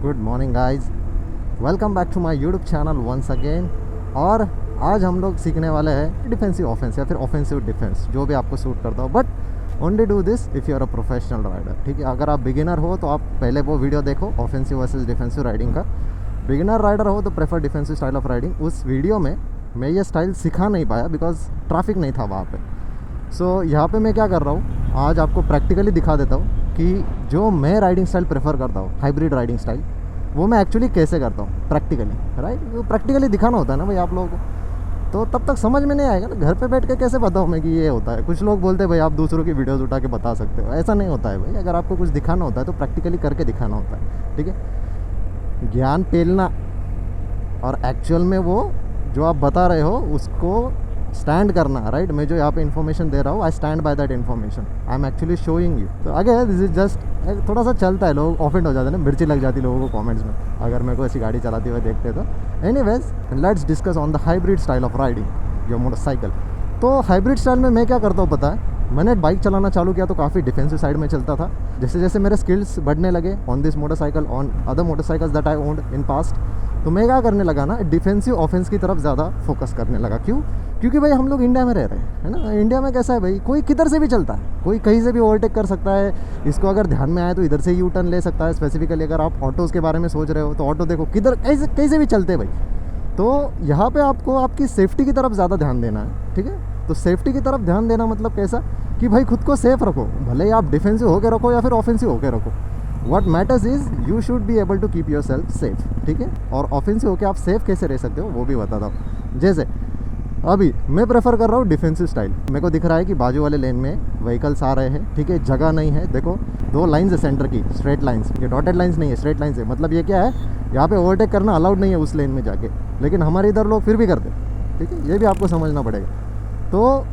Good morning guys, welcome back to my YouTube channel once again. और आज हम लोग सीखने वाले हैं डिफेंसिव ऑफेंस या फिर ऑफेंसिव डिफेंस, जो भी आपको सूट करता हो। But only do this if you are a professional rider. ठीक है, अगर आप बिगिनर हो तो आप पहले वो वीडियो देखो ऑफेंसिव वर्सेस डिफेंसिव राइडिंग का। बिगिनर राइडर हो तो prefer defensive style of riding. उस वीडियो में मैं ये स्टाइल सिखा नहीं पाया बिकॉज ट्रैफिक नहीं था वहाँ पे। सो यहाँ पे मैं क्या कर रहा हूँ, आज आपको प्रैक्टिकली दिखा देता हूँ कि जो मैं राइडिंग स्टाइल प्रेफर करता हूँ, हाइब्रिड राइडिंग स्टाइल, वो मैं एक्चुअली कैसे करता हूँ प्रैक्टिकली। राइट, वो प्रैक्टिकली दिखाना होता है ना भाई आप लोगों को, तो तब तक समझ में नहीं आएगा ना। घर पे बैठ के कैसे बताऊँ मैं कि ये होता है। कुछ लोग बोलते हैं भाई आप दूसरों की वीडियोस उठा के बता सकते हो, ऐसा नहीं होता है भाई। अगर आपको कुछ दिखाना होता है तो प्रैक्टिकली करके दिखाना होता है। ठीक है, ज्ञान पेलना और एक्चुअल में वो जो आप बता रहे हो उसको स्टैंड करना। राइट, मैं जो यहाँ पे इन्फॉर्मेशन दे रहा हूँ, I stand by that information, I am actually showing you. तो अगर दिस इज जस्ट थोड़ा सा चलता है, लोग ऑफेंड हो जाते हैं ना, मिर्ची लग जाती है लोगों को कमेंट्स में अगर मेरे को ऐसी गाड़ी चलाते हुए देखते तो। Anyways, let's discuss on the hybrid style of riding your motorcycle. तो हाइब्रिड स्टाइल में मैं क्या करता हूँ पता है, मैंने बाइक चलाना चालू किया तो काफ़ी डिफेंसिव साइड में चलता था। जैसे जैसे मेरे स्किल्स बढ़ने लगे on this motorcycle, on other motorcycles that I owned in past, तो मैं क्या करने लगा ना, डिफेंसिव ऑफेंस की तरफ ज़्यादा फोकस करने लगा। क्यों? क्योंकि भाई हम लोग इंडिया में रह रहे हैं, है ना। इंडिया में कैसा है भाई, कोई किधर से भी चलता है, कोई कहीं से भी ओवरटेक कर सकता है। इसको अगर ध्यान में आए तो इधर से यू टर्न ले सकता है। स्पेसिफिकली अगर आप ऑटोज़ के बारे में सोच रहे हो तो ऑटो देखो किधर कैसे भी चलते हैं भाई। तो यहाँ पे आपको आपकी सेफ्टी की तरफ ज़्यादा ध्यान देना है। ठीक है, तो सेफ्टी की तरफ ध्यान देना मतलब कैसा कि भाई खुद को सेफ रखो, भले ही आप डिफेंसिव होकर रखो या फिर ऑफेंसिव होकर रखो। What matters is you should be able to keep yourself safe. ठीक है, और ऑफेंसिव होकर आप सेफ कैसे रह सकते हो वो भी बताता हूँ। जैसे अभी मैं प्रेफर कर रहा हूँ डिफेंसिव स्टाइल। मेरे को दिख रहा है कि बाजू वाले लेन में व्हीकल्स आ रहे हैं। ठीक है, जगह नहीं है, देखो दो लाइन्स है सेंटर की, स्ट्रेट लाइन्स, ये डॉटेड लाइन्स नहीं है, स्ट्रेट लाइन्स है। मतलब ये क्या है, यहाँ पे ओवरटेक करना अलाउड नहीं है उस लेन में जाके, लेकिन हमारे इधर लोग फिर भी करते। ठीक है, ये भी आपको समझना पड़ेगा। तो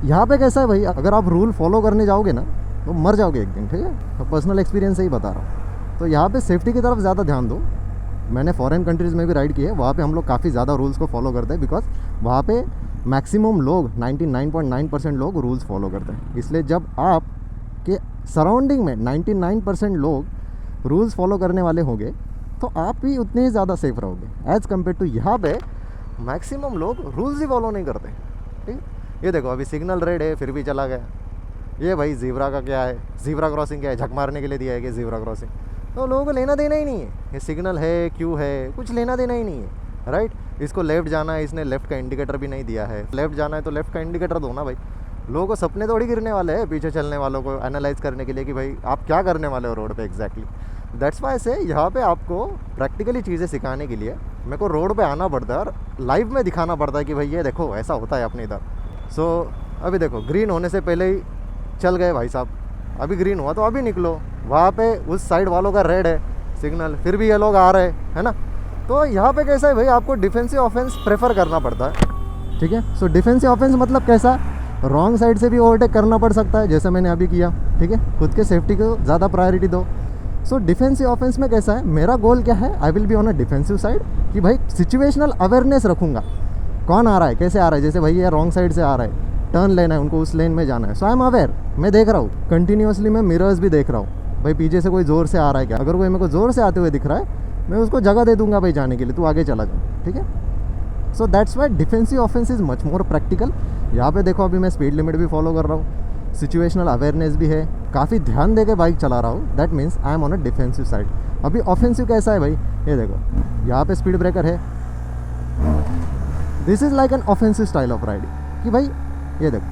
यहाँ पे कैसा है भाई, अगर आप रूल फॉलो करने जाओगे ना तो मर जाओगे एक दिन। ठीक है, तो पर्सनल एक्सपीरियंस से ही बता रहा हूँ। तो यहाँ पे सेफ्टी की तरफ ज़्यादा ध्यान दो। मैंने फॉरेन कंट्रीज़ में भी राइड की है, वहाँ पे हम लोग काफ़ी ज़्यादा रूल्स को फॉलो करते हैं बिकॉज वहाँ पे मैक्सिमम लोग 99.9% लोग रूल्स फॉलो करते हैं। इसलिए जब आप के सराउंडिंग में 99% लोग रूल्स फॉलो करने वाले होंगे तो आप भी उतने ही ज़्यादा सेफ रहोगे एज़ कम्पेयर टू यहाँ पे मैक्सिमम लोग रूल्स ही फॉलो नहीं करते। ठीक, ये देखो अभी सिग्नल रेड है फिर भी चला गया। ये भाई ज़ीब्रा का क्या है, ज़ीब्रा क्रॉसिंग क्या है, झक मारने के लिए दिया है कि ज़ीब्रा क्रॉसिंग, तो लोगों को लेना देना ही नहीं है। ये सिग्नल है क्यों है, कुछ लेना देना ही नहीं है। राइट, इसको लेफ़्ट जाना है, इसने लेफ़्ट का इंडिकेटर भी नहीं दिया है। लेफ़्ट जाना है तो लेफ़्ट का इंडिकेटर दो ना भाई। लोगों को सपने थोड़ी गिरने वाले हैं पीछे चलने वालों को एनालाइज करने के लिए कि भाई आप क्या करने वाले हो रोड पे एग्जैक्टली। दैट्स वाई से यहाँ पे आपको प्रैक्टिकली चीज़ें सिखाने के लिए मेरे को रोड पे आना पड़ता है और लाइव में दिखाना पड़ता है कि भाई ये देखो ऐसा होता है अपने इधर। सो अभी देखो ग्रीन होने से पहले ही चल गए भाई साहब, अभी ग्रीन हुआ तो अभी निकलो। वहाँ पे उस साइड वालों का रेड है सिग्नल, फिर भी ये लोग आ रहे हैं ना। तो यहाँ पे कैसा है भाई, आपको डिफेंसिव ऑफेंस प्रेफर करना पड़ता है। ठीक है, सो डिफेंसिव ऑफेंस मतलब कैसा, रॉन्ग साइड से भी ओवरटेक करना पड़ सकता है जैसा मैंने अभी किया। ठीक है, खुद के सेफ्टी को ज़्यादा प्रायोरिटी दो। सो डिफेंसिव ऑफेंस में कैसा है, मेरा गोल क्या है, I will be on a defensive side कि भाई सिचुएशनल अवेयरनेस रखूँगा, कौन आ रहा है कैसे आ रहा है। जैसे भाई ये रॉन्ग साइड से आ रहा है, टर्न लेना है उनको, उस लेन में जाना है, सो आई एम अवेयर, मैं देख रहा हूँ कंटिन्यूसली, मैं मिरर्स भी देख रहा हूँ भाई पीछे से कोई ज़ोर से आ रहा है क्या। अगर कोई मेरे को ज़ोर से आते हुए दिख रहा है मैं उसको जगह दे दूंगा भाई जाने के लिए, तू आगे चला जा। ठीक है, so that's Y defensive offence is much more practical. यहाँ पे देखो अभी मैं स्पीड लिमिट भी फॉलो कर रहा हूँ, सिचुएशनल अवेयरनेस भी है, काफ़ी ध्यान दे के बाइक चला रहा हूँ। That means I am on a defensive side. अभी ऑफेंसिव कैसा है भाई, ये देखो यहाँ पे स्पीड ब्रेकर है, this is like an offensive style of riding कि भाई ये देखो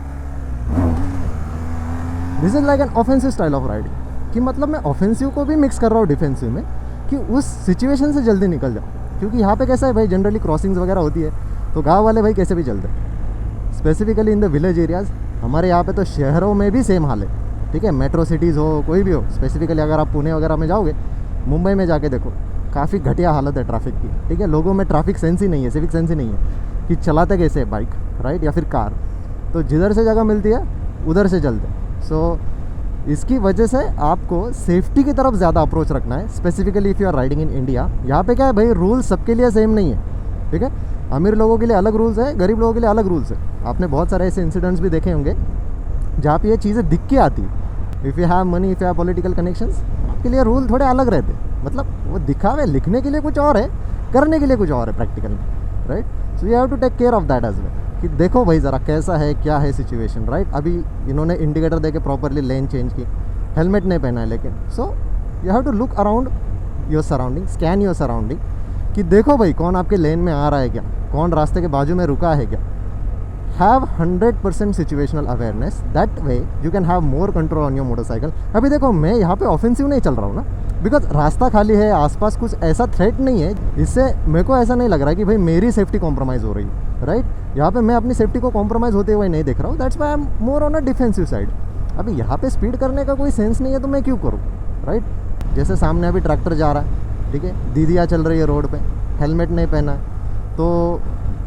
this is like an offensive style of riding कि मतलब मैं ऑफेंसिव को भी मिक्स कर रहा हूँ डिफेंसिव में कि उस सिचुएशन से जल्दी निकल जाऊँ। क्योंकि यहाँ पे कैसा है भाई, जनरली क्रॉसिंग्स वगैरह होती है तो गांव वाले भाई कैसे भी चलते हैं, specifically in the village areas. हमारे यहाँ पे तो शहरों में भी सेम हाल है। ठीक है, मेट्रो सिटीज़ हो कोई भी हो, स्पेसिफिकली अगर आप पुणे वगैरह में जाओगे, मुंबई में जाके देखो काफ़ी घटिया हालत है ट्रैफिक की। ठीक है, लोगों में ट्रैफिक सेंस ही नहीं है, सिविक सेंस ही नहीं है कि चलाते कैसे बाइक, राइट, या फिर कार। तो जिधर से जगह मिलती है उधर से चलते। सो इसकी वजह से आपको सेफ्टी की तरफ ज़्यादा अप्रोच रखना है, specifically if you are riding in India. यहाँ पे क्या है भाई, रूल्स सबके लिए सेम नहीं है। ठीक है, अमीर लोगों के लिए अलग रूल्स है, गरीब लोगों के लिए अलग रूल्स है। आपने बहुत सारे ऐसे इंसिडेंट्स भी देखे होंगे जहाँ पे ये चीज़ें दिख के आती है। If you have money, if you have political connections, आपके लिए रूल थोड़े अलग रहते, मतलब वो दिखावे लिखने के लिए कुछ और है, करने के लिए कुछ और है प्रैक्टिकल में, right. So you have to take care of that as well कि देखो भाई ज़रा कैसा है, क्या है सिचुएशन, राइट। अभी इन्होंने इंडिकेटर दे के प्रॉपरली लेन चेंज की, हेलमेट नहीं पहना है लेकिन, so you have to look around your surrounding, scan your surrounding कि देखो भाई कौन आपके लेन में आ रहा है क्या, कौन रास्ते के बाजू में रुका है क्या। Have 100% situational awareness, that way you can have more control on your motorcycle. अभी देखो मैं यहाँ पे ऑफेंसिव नहीं चल रहा हूँ ना, बिकॉज रास्ता खाली है, आसपास कुछ ऐसा थ्रेट नहीं है, इससे मेरे को ऐसा नहीं लग रहा कि भाई मेरी सेफ्टी कॉम्प्रोमाइज़ हो रही है, राइट। यहाँ पे मैं अपनी सेफ्टी को कॉम्प्रोमाइज़ होते हुए नहीं देख रहा हूँ, that's why I am more on a defensive side. अभी यहाँ पे स्पीड करने का कोई सेंस नहीं है तो मैं क्यों करूँ, राइट। जैसे सामने अभी ट्रैक्टर जा रहा है, ठीक है, दीदियाँ चल रही है रोड पे, हेलमेट नहीं पहना है, तो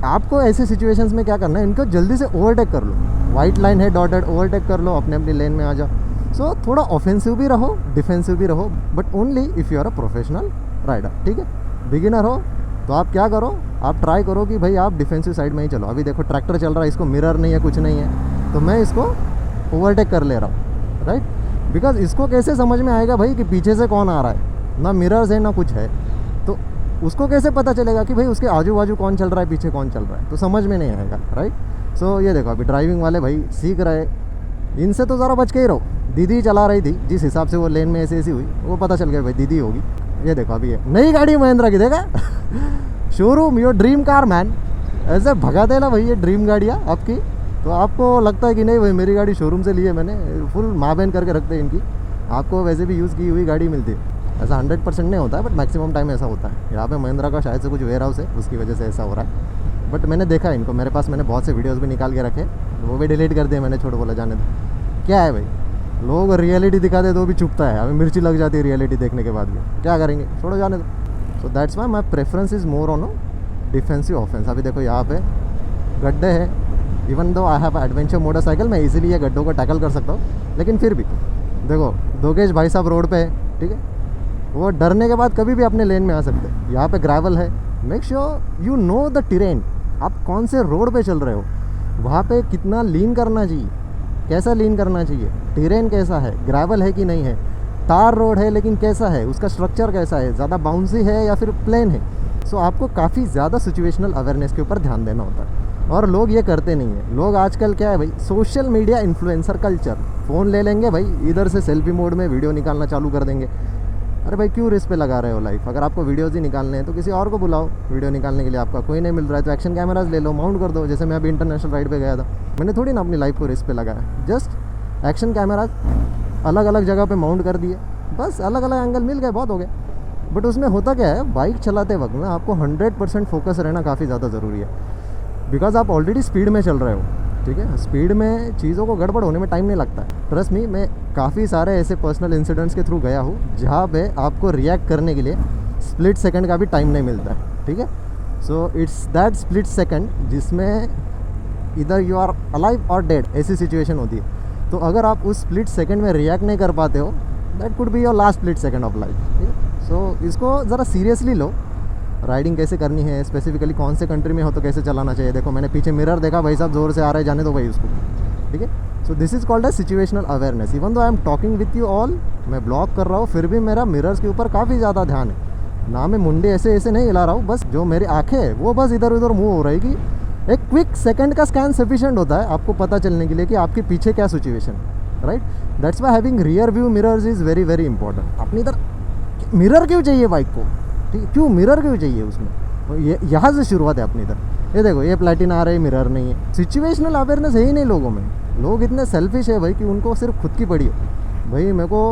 आपको ऐसे सिचुएशंस में क्या करना है, इनको जल्दी से ओवरटेक कर लो, वाइट लाइन है डॉटेड, ओवरटेक कर लो, अपने अपनी लेन में आ जाओ। सो थोड़ा ऑफेंसिव भी रहो, डिफेंसिव भी रहो, but only if you are a professional rider, ठीक है। बिगिनर हो तो आप क्या करो, आप ट्राई करो कि भाई आप डिफेंसिव साइड में ही चलो। अभी देखो ट्रैक्टर चल रहा है, इसको मिरर नहीं है, कुछ नहीं है, तो मैं इसको ओवरटेक कर ले रहा हूँ, राइट। बिकॉज इसको कैसे समझ में आएगा भाई कि पीछे से कौन आ रहा है, ना मिरर्स है ना कुछ है, तो उसको कैसे पता चलेगा कि भाई उसके आजू बाजू कौन चल रहा है, पीछे कौन चल रहा है, तो समझ में नहीं आएगा, राइट। सो ये देखो अभी ड्राइविंग वाले भाई सीख रहे, इनसे तो ज़रा बच के ही रहो। दीदी चला रही थी, जिस हिसाब से वो लेन में ऐसी हुई, वो पता चल गया भाई दीदी होगी। ये देखो अभी ये नई गाड़ी महिंद्रा की, देखा showroom, your dream car man, ऐसे भगाते ना भाई ये ड्रीम गाड़ियाँ आपकी, तो आपको लगता है कि नहीं भाई मेरी गाड़ी शोरूम से ली है मैंने, फुल माँ बहन करके रखते हैं इनकी, आपको वैसे भी यूज़ की हुई गाड़ी मिलती है। ऐसा 100% नहीं होता है, बट मैक्सिमम टाइम ऐसा होता है। यहाँ पे महिंद्रा का शायद से कुछ वेयर हाउस है, उसकी वजह से ऐसा हो रहा है, बट मैंने देखा है इनको, मेरे पास मैंने बहुत से वीडियोस भी निकाल के रखे, तो वो भी डिलीट कर दिए मैंने, छोड़ बोला जाने दो। क्या है भाई, लोग रियलिटी दिखाते तो भी चुपता है, हमें मिर्ची लग जाती है रियलिटी देखने के बाद भी, क्या करेंगे, छोड़ो जाने दो। सो that's why my preference is more on defensive offence. अभी देखो यहाँ पे गड्ढे हैं, even though I have adventure motorcycle, मैं इजीली ये गड्ढों को टैकल कर सकता हूँ, लेकिन फिर भी देखो दोगेश भाई साहब रोड पे है, ठीक है, वो डरने के बाद कभी भी अपने लेन में आ सकते हैं। यहाँ पे ग्रेवल है, make sure you know the terrain, आप कौन से रोड पे चल रहे हो, वहाँ पे कितना लीन करना चाहिए, कैसा लीन करना चाहिए, टेरेन कैसा है, ग्रेवल है कि नहीं है, तार रोड है लेकिन कैसा है, उसका स्ट्रक्चर कैसा है, ज़्यादा बाउंसी है या फिर प्लेन है। सो आपको काफ़ी ज़्यादा सिचुएशनल अवेयरनेस के ऊपर ध्यान देना होता है, और लोग ये करते नहीं हैं। लोग आजकल क्या है भाई, social media influencer culture, phone ले लेंगे भाई, इधर से सेल्फी मोड में वीडियो निकालना चालू कर देंगे। अरे भाई क्यों रिस्क पे लगा रहे हो लाइफ, अगर आपको वीडियोज़ ही निकालने हैं तो किसी और को बुलाओ वीडियो निकालने के लिए, आपका कोई नहीं मिल रहा है तो एक्शन कैमराज ले लो, माउंट कर दो। जैसे मैं अभी इंटरनेशनल राइड पे गया था, मैंने थोड़ी ना अपनी लाइफ को रिस्क पे लगाया, जस्ट एक्शन कैमराज अलग अलग जगह पे माउंट कर दिए, बस अलग अलग एंगल मिल गए, बहुत हो गया। बट उसमें होता क्या है, बाइक चलाते वक्त ना आपको 100% फोकस रहना काफ़ी ज़्यादा ज़रूरी है, बिकॉज आप ऑलरेडी स्पीड में चल रहे हो, ठीक है। स्पीड में चीज़ों को गड़बड़ होने में टाइम नहीं लगता है, ट्रस्ट मी, मैं काफ़ी सारे ऐसे पर्सनल इंसिडेंट्स के थ्रू गया हूँ जहाँ पे आपको रिएक्ट करने के लिए स्प्लिट सेकंड का भी टाइम नहीं मिलता है, ठीक है। So it's that split second जिसमें इधर यू आर अलाइव और डेड, ऐसी सिचुएशन होती है। तो अगर आप उस स्प्लिट सेकंड में रिएक्ट नहीं कर पाते हो, that could be your last split second of life, ठीक है। सो इसको ज़रा सीरियसली लो, राइडिंग कैसे करनी है, स्पेसिफिकली कौन से कंट्री में हो तो कैसे चलाना चाहिए। देखो मैंने पीछे मिरर देखा, भाई साहब ज़ोर से आ रहे हैं, जाने दो भाई उसको, ठीक है। So this is called as situational awareness. Even though I am talking with you all, मैं ब्लॉग कर रहा हूँ, फिर भी मेरा मिरर्स के ऊपर काफ़ी ज़्यादा ध्यान है ना, मैं मुंडे ऐसे ऐसे नहीं हिला रहा हूँ, बस जो मेरी आँखें है वो बस इधर उधर मूव हो रही कि एक क्विक सेकंड का स्कैन सफिशिएंट होता है आपको पता चलने के लिए कि आपके पीछे क्या situation, right. That's why having rear view mirrors is very very important. अपनी इधर मिरर क्यों चाहिए बाइक को, ठीक है, क्यों मिरर क्यों चाहिए उसमें, ये यहाँ से शुरुआत है अपनी इधर। ये देखो ये प्लेटिना आ रही है, मिरर नहीं है, सिचुएशनल अवेयरनेस है ही नहीं लोगों में। लोग इतने सेल्फिश है भाई कि उनको सिर्फ खुद की पड़ी है, भाई मेरे को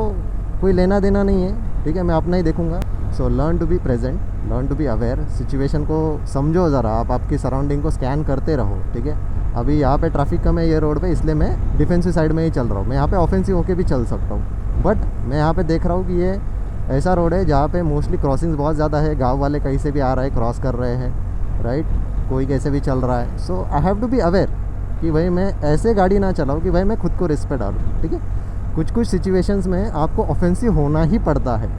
कोई लेना देना नहीं है, ठीक है, मैं अपना ही देखूंगा। So learn to be present, learn to be aware, situation को समझो ज़रा, आप आपकी सराउंडिंग को स्कैन करते रहो, ठीक है। अभी यहाँ पे ट्रैफिक कम है ये रोड पे, इसलिए मैं डिफेंसिव साइड में ही चल रहा हूँ। मैं यहाँ पे ऑफेंसिव होके भी चल सकता हूँ, बट मैं यहाँ पे देख रहा हूँ कि ये ऐसा रोड है जहाँ पे मोस्टली क्रॉसिंग्स बहुत ज़्यादा है, गांव वाले कहीं से भी आ रहे हैं, क्रॉस कर रहे हैं, राइट, कोई कैसे भी चल रहा है। So I have to be aware कि भाई मैं ऐसे गाड़ी ना चलाऊँ कि भाई मैं खुद को रिस्क पे डालूँ, ठीक है। कुछ कुछ सिचुएशंस में आपको ऑफेंसिव होना ही पड़ता है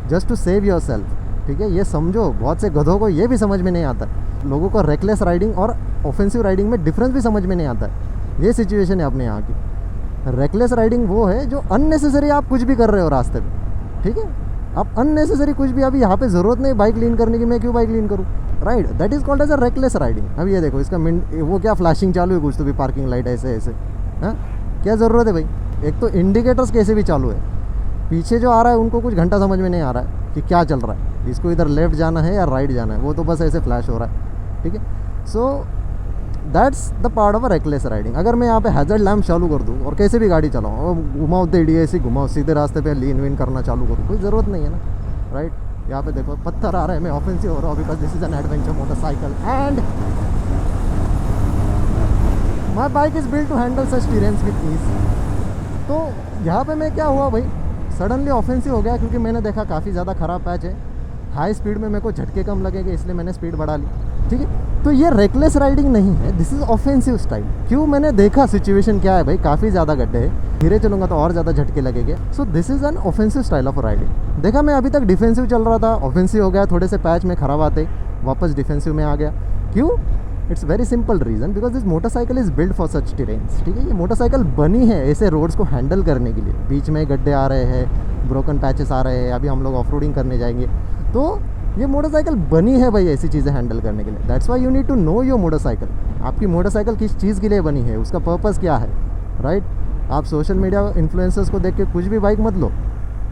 just to save yourself, ठीक है। ये समझो, बहुत से गधों को ये भी समझ में नहीं आता, लोगों को रेकलेस राइडिंग और ऑफेंसिव राइडिंग में डिफरेंस भी समझ में नहीं आता है। ये सिचुएशन है अपने यहाँ की। रेकलेस राइडिंग वो है जो अननेसेसरी आप कुछ भी कर रहे हो रास्ते पे, ठीक है। अब अननेसेसरी कुछ भी, अभी यहाँ पे ज़रूरत नहीं बाइक लीन करने की, मैं क्यों बाइक लीन करूँ, right. That is called as a reckless riding. अब ये देखो इसका वो क्या फ्लैशिंग चालू है कुछ तो भी, पार्किंग लाइट ऐसे ऐसे, हाँ क्या ज़रूरत है भाई। एक तो इंडिकेटर्स कैसे भी चालू है, पीछे जो आ रहा है उनको कुछ घंटा समझ में नहीं आ रहा है कि क्या चल रहा है, इसको इधर लेफ्ट जाना है या राइट जाना है, वो तो बस ऐसे फ्लैश हो रहा है, ठीक है। So that's the part of a reckless riding. अगर मैं यहाँ पे हैजर्ड लैम्प चालू कर दूँ और कैसे भी गाड़ी चलाऊँ और घुमाओ दे ऐसे घुमाओ, सीधे रास्ते पे लीन वीन करना चालू करूँ, कोई ज़रूरत नहीं है ना, राइट। यहाँ पे देखो पत्थर आ रहा है, मैं ऑफेंसिव हो रहा हूँ because this is an adventure motorcycle and my bike is built to handle such terrains with ease. तो यहाँ पे मैं क्या हुआ भाई, सडनली ऑफेंसिव हो गया क्योंकि मैंने देखा काफ़ी ज़्यादा ख़राब पैच है, हाई स्पीड में मेरे को झटके कम लगेंगे इसलिए मैंने स्पीड बढ़ा ली, ठीक है। तो ये रेकलेस राइडिंग नहीं है, दिस इज़ ऑफेंसिव स्टाइल। क्यों, मैंने देखा सिचुएशन क्या है भाई, काफ़ी ज़्यादा गड्ढे है, धीरे चलूँगा तो और ज़्यादा झटके लगेंगे। सो this is an offensive style of riding. देखा मैं अभी तक डिफेंसिव चल रहा था, ऑफेंसिव हो गया, थोड़े से पैच में ख़राब आते वापस डिफेंसिव में आ गया। क्यों, it's very simple reason, because this motorcycle is build for such terrains, ठीक है। ये मोटरसाइकिल बनी है ऐसे रोड्स को हैंडल करने के लिए, बीच में गड्ढे आ रहे हैं, ब्रोकन पैचेस आ रहे हैं, अभी हम लोग ऑफ रोडिंग करने जाएंगे, तो ये मोटरसाइकिल बनी है भाई ऐसी चीज़ें हैंडल करने के लिए। That's why you need to know your motorcycle. आपकी मोटरसाइकिल किस चीज़ के लिए बनी है, उसका पर्पज़ क्या है, राइट। आप सोशल मीडिया इन्फ्लुएंसर्स को देख के कुछ भी बाइक मत लो,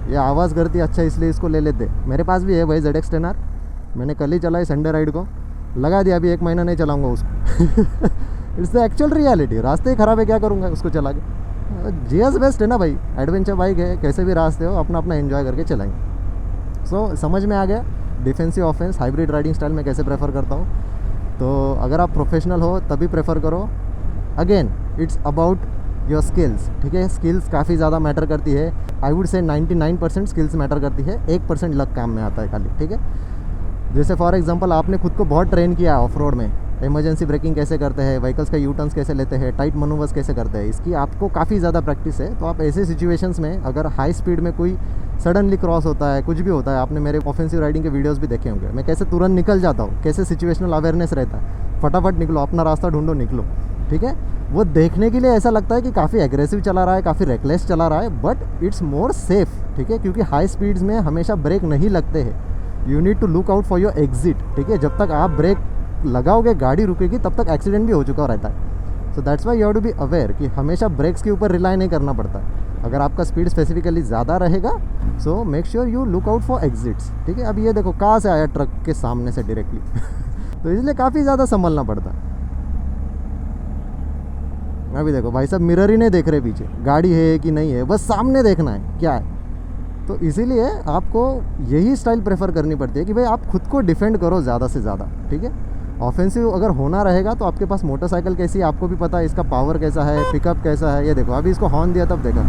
ये आवाज़ करती है अच्छा इसलिए इसको ले लेते। मेरे पास भी है भाई ZX 10R, मैंने कल ही चलाई संडे राइड को, लगा दिया, अभी 1 महीना नहीं चलाऊंगा उसको। इट्स द एक्चुअल रियलिटी, रास्ते ही ख़राब है, क्या करूँगा उसको चला के। GS बेस्ट है ना भाई, एडवेंचर बाइक है, कैसे भी रास्ते हो अपना अपना एंजॉय करके चलाएंगे। सो समझ में आ गया defensive offence hybrid riding style में कैसे प्रेफर करता हूँ। तो अगर आप प्रोफेशनल हो तभी प्रेफर करो। Again it's about your skills, ठीक है। स्किल्स काफ़ी ज़्यादा मैटर करती है, I would say 99% skills matter करती है, 1% लक काम में आता है खाली, ठीक है। जैसे फॉर एग्जांपल आपने खुद को बहुत ट्रेन किया ऑफ रोड में, इमरजेंसी ब्रेकिंग कैसे करते हैं, व्हीकल्स का यू टर्न्स कैसे लेते हैं, टाइट मनूवर्स कैसे करते हैं, इसकी आपको काफ़ी ज़्यादा प्रैक्टिस है। तो आप ऐसे सिचुएशंस में अगर हाई स्पीड में कोई सडनली क्रॉस होता है, कुछ भी होता है, आपने मेरे ऑफेंसिव राइडिंग के वीडियोस भी देखे होंगे, मैं कैसे तुरंत निकल जाता हूँ, कैसे सिचुएशनल अवेयरनेस रहता है, फटाफट निकलो, अपना रास्ता ढूंढो, निकलो, ठीक है। वो देखने के लिए ऐसा लगता है कि काफ़ी एग्रेसिव चला रहा है, काफ़ी रेकलेस चला रहा है, बट इट्स मोर सेफ, ठीक है। क्योंकि हाई स्पीड्स में हमेशा ब्रेक नहीं लगते हैं, you need to look out for your exit, ठीक है। जब तक आप ब्रेक लगाओगे गाड़ी रुकेगी, तब तक एक्सीडेंट भी हो चुका रहता है। So that's why you have to be aware कि हमेशा ब्रेक्स के ऊपर रिलाई नहीं करना पड़ता। अगर आपका स्पीड स्पेसिफिकली ज़्यादा रहेगा, so make sure you look out for exits, ठीक है। अब ये देखो कहाँ से आया, ट्रक के सामने से डायरेक्टली। तो इसलिए काफ़ी ज़्यादा संभलना पड़ता है। अभी देखो भाई साहब मिरर ही नहीं देख रहे पीछे गाड़ी है कि नहीं है, बस सामने देखना है क्या है। तो इसीलिए आपको यही स्टाइल प्रेफर करनी पड़ती है कि भाई आप खुद को डिफेंड करो ज़्यादा से ज़्यादा, ठीक है। ऑफेंसिव अगर होना रहेगा तो आपके पास मोटरसाइकिल कैसी है आपको भी पता है, इसका पावर कैसा है, पिकअप कैसा है। ये देखो अभी इसको हॉर्न दिया तब देखा।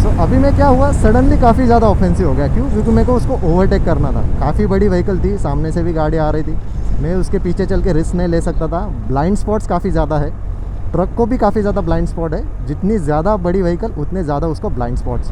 सो अभी मैं क्या हुआ, सडनली काफ़ी ज़्यादा ऑफेंसिव हो गया। क्यों, क्योंकि मेरे को उसको ओवरटेक करना था, काफ़ी बड़ी व्हीकल थी, सामने से भी गाड़ी आ रही थी, मैं उसके पीछे चल के रिस्क नहीं ले सकता था। ब्लाइंड स्पॉट्स काफ़ी ज़्यादा है, ट्रक को भी काफ़ी ज़्यादा ब्लाइंड स्पॉट है, जितनी ज़्यादा बड़ी व्हीकल उतने ज़्यादा उसको ब्लाइंड स्पॉट्स।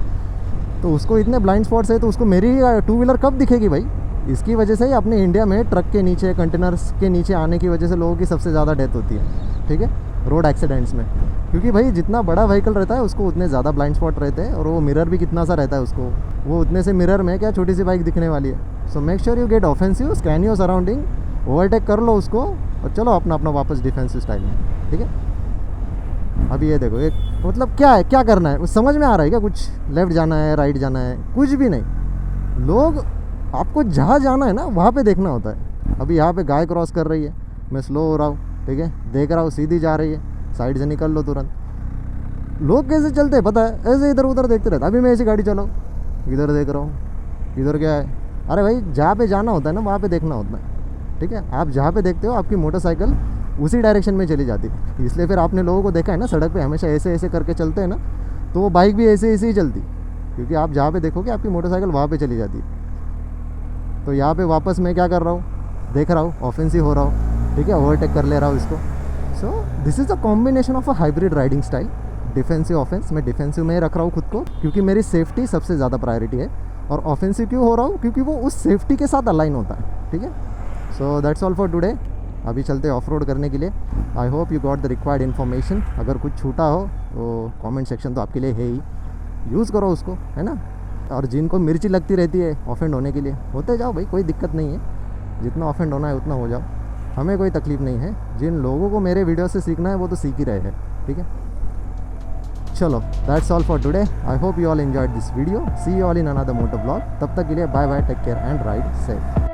तो उसको इतने ब्लाइंड स्पॉट्स है तो उसको मेरी 2 व्हीलर कब दिखेगी भाई। इसकी वजह से ही अपने इंडिया में ट्रक के नीचे, कंटेनर्स के नीचे आने की वजह से लोगों की सबसे ज़्यादा डेथ होती है, ठीक है, रोड एक्सीडेंट्स में। क्योंकि भाई जितना बड़ा व्हीकल रहता है उसको उतने ज़्यादा ब्लाइंड स्पॉट रहते हैं, और वो मिरर भी कितना सा रहता है उसको, वो उतने से मिरर में क्या छोटी सी बाइक दिखने वाली है। So make sure you get offensive, scan your surrounding, overtake कर लो उसको और चलो अपना अपना वापस डिफेंसिव स्टाइल में, ठीक है। अभी ये देखो एक मतलब क्या है, क्या करना है समझ में आ रहा है क्या, कुछ लेफ़्ट जाना है, राइट जाना है, कुछ भी नहीं। लोग आपको जहाँ जाना है ना वहाँ पे देखना होता है। अभी यहाँ पे गाय क्रॉस कर रही है, मैं स्लो हो रहा हूँ, ठीक है, देख रहा हूँ सीधी जा रही है, साइड से निकल लो तुरंत। लोग कैसे चलते हैं पता है, ऐसे इधर उधर देखते रहते। अभी मैं ऐसी गाड़ी चलाऊँ, इधर देख रहा हूँ, इधर क्या है। अरे भाई जहाँ पे जाना होता है ना वहाँ पे देखना होता है, ठीक है। आप जहाँ पे देखते हो आपकी मोटरसाइकिल उसी डायरेक्शन में चली जाती है। इसलिए फिर आपने लोगों को देखा है ना सड़क पे हमेशा ऐसे ऐसे करके चलते हैं ना, तो वो बाइक भी ऐसे ऐसे ही चलती, क्योंकि आप जहाँ पे देखोगे आपकी मोटरसाइकिल वहाँ पे चली जाती है। तो यहाँ पे वापस मैं क्या कर रहा हूँ, देख रहा हूँ, ऑफेंसिव हो रहा हूँ, ठीक है, ओवरटेक कर ले रहा हूँ इसको। सो this is a combination of a hybrid riding style, defensive offence. मैं डिफेंसिव में ही रख रहा हूँ खुद को, क्योंकि मेरी सेफ्टी सबसे ज़्यादा प्रायोरिटी है। और ऑफेंसिव क्यों हो रहा हूँ, क्योंकि वो उस सेफ्टी के साथ अलाइन होता है, ठीक है। So that's all for today. अभी चलते ऑफ रोड करने के लिए। आई hope you got the required information. अगर कुछ छूटा हो तो कमेंट सेक्शन तो आपके लिए है ही। यूज़ करो उसको, है ना। और जिनको मिर्ची लगती रहती है ऑफेंड होने के लिए, होते जाओ भाई, कोई दिक्कत नहीं है, जितना ऑफेंड होना है उतना हो जाओ, हमें कोई तकलीफ़ नहीं है। जिन लोगों को मेरे वीडियो से सीखना है वो तो सीख ही रहे हैं, ठीक है। चलो, that's all for today. I hope you all enjoyed this video. See you all in another moto blog. तब तक के लिए bye bye, take care and ride safe.